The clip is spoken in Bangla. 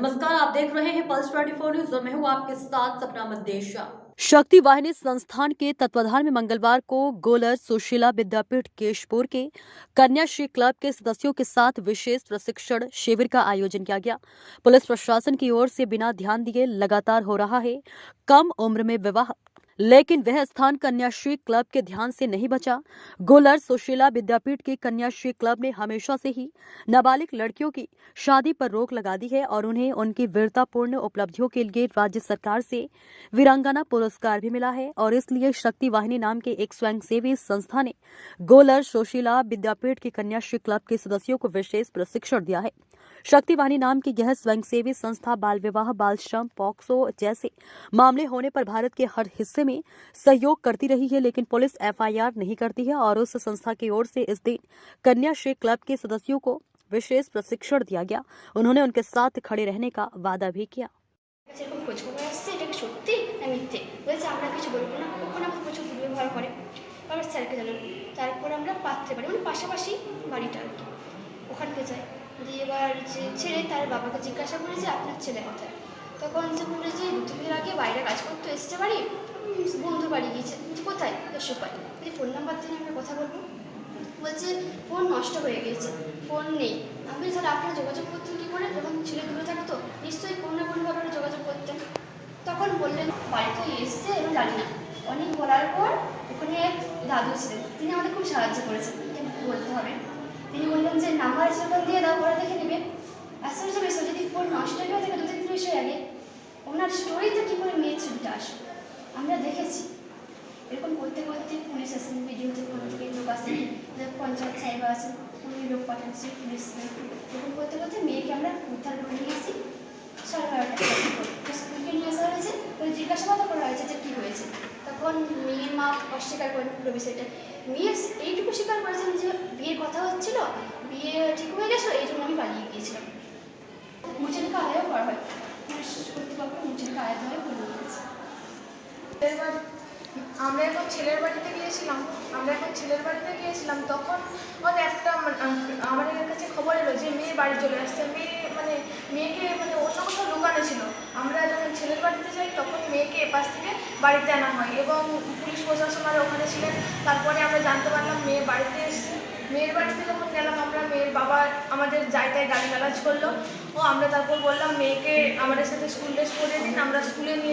नमस्कार, आप देख रहे हैं पल्स 24 न्यूज और मैं हूं आपके साथ सपना मदेशा। शक्ति वाहिनी संस्थान के तत्वाधान में मंगलवार को गोलर सुशीला विद्यापीठ केशपुर के कन्याश्री क्लब के सदस्यों के साथ विशेष प्रशिक्षण शिविर का आयोजन किया गया। पुलिस प्रशासन की ओर से बिना ध्यान दिए लगातार हो रहा है कम उम्र में विवाह, लेकिन वह स्थान कन्याश्री क्लब के ध्यान से नहीं बचा। गोलर सुशीला विद्यापीठ के कन्याश्री क्लब ने हमेशा से ही नाबालिग लड़कियों की शादी पर रोक लगा दी है और उन्हें उनकी वीरतापूर्ण उपलब्धियों के लिए राज्य सरकार से वीरांगना पुरस्कार भी मिला है और इसलिए शक्ति वाहिनी नाम के एक स्वयंसेवी संस्था ने गोलर सुशीला विद्यापीठ के कन्याश्री क्लब के सदस्यों को विशेष प्रशिक्षण दिया है। शक्ति वाहिनी नाम की यह स्वयंसेवी संस्था बाल विवाह, बाल श्रम, पॉक्सो जैसे मामले होने पर भारत के हर हिस्से में सहयोग करती रही है, लेकिन पुलिस एफआईआर नहीं करती है और उस संस्था की ओर से इस दिन कन्याश्री क्लब के सदस्यों को विशेष प्रशिक्षण दिया गया। उन्होंने उनके साथ खड़े रहने का वादा भी किया। দিয়ে এবার ছেলে তার বাবাকে জিজ্ঞাসা করে যে আপনার ছেলে কোথায়, তখন সে বলে যে 2 দিন আগে বাইরে কাজ করতে এসছে বাড়ি, বন্ধু বাড়ি গিয়েছে। কোথায়? দস্যুপাড়ি। যদি ফোন নাম্বার দিয়ে আমরা কথা বলবো, বলছে ফোন নষ্ট হয়ে গেছে, ফোন নেই। আমি তাহলে আপনারা যোগাযোগ করতেন কী করে? যখন ছেলে দূরে থাকতো নিশ্চয়ই কোনো না কোনোভাবে আপনারা যোগাযোগ করতেন। তখন বললেন বাড়িতে এসছে এবং জানি না। অনেক বলার পর ওখানে এক দাদু ছিলেন, তিনি আমাদের খুব সাহায্য করেছেন, বলতে হবে। তিনি বললেন যে নাম্বার যখন দিয়ে দাও ওরা দেখে নেবে। আশ্চর্য বিষয়, যদি ফোন নষ্ট হয়ে থাকে 2-3 বিষয় আগে ওনার স্টোরিতে কী করে মেয়ের ছবিটা আসে আমরা দেখেছি। এরকম করতে করতে পুলিশ আসেন, ভিডিওতে কোনো থেকে লোক আসেন, পঞ্চায়েত সাহেব আসেন, উনি লোক পাঠাচ্ছি, পুলিশ এরকম করতে করতে মেয়েকে আমরা উদ্ধার করে নিয়ে আসি। 12:30 স্কুলকে নিয়ে আসা হয়েছে, ওই জিজ্ঞাসাবাদ করা হয়েছে যে কী হয়েছে। তখন মেয়ের মা অস্বীকার করেন পুরো বিষয়টা। মেয়ে এইটুকু স্বীকার করেছেন যে বিয়ের কথা হচ্ছিল, বিয়ে ঠিক হয়ে গেছিলো, এই জন্য আমি পালিয়ে গিয়েছিলাম। মুচেরিকা আদায়ও করা হয়, পুলিশ কর্তৃপক্ষ মুচেরিকা আদায় হয়ে করে নিয়ে গেছে। এবার আমরা এখন ছেলের বাড়িতে গিয়েছিলাম, তখন একটা আমাদের কাছে খবর এলো যে মেয়ে বাড়ি চলে আসছে। মেয়েকে অন্য কোথাও লুকানো ছিল। আমরা যখন ছেলের বাড়িতে যাই তখন মেয়েকে এপাশ থেকে বাড়িতে আনা হয় এবং পুলিশ প্রশাসন ওখানে ছিলেন। তারপরে আমরা জানতে পারলাম মেয়ে বাড়িতে এসছে। মেয়ের বাড়িতে যখন গেলাম আমরা, মেয়ের বাবা আমাদের যাই তাই গালিগালাজ করলো ও আমরা তারপর বললাম মেয়েকে আমাদের সাথে স্কুল ড্রেস পরিয়ে দিন, আমরা স্কুলে নিয়ে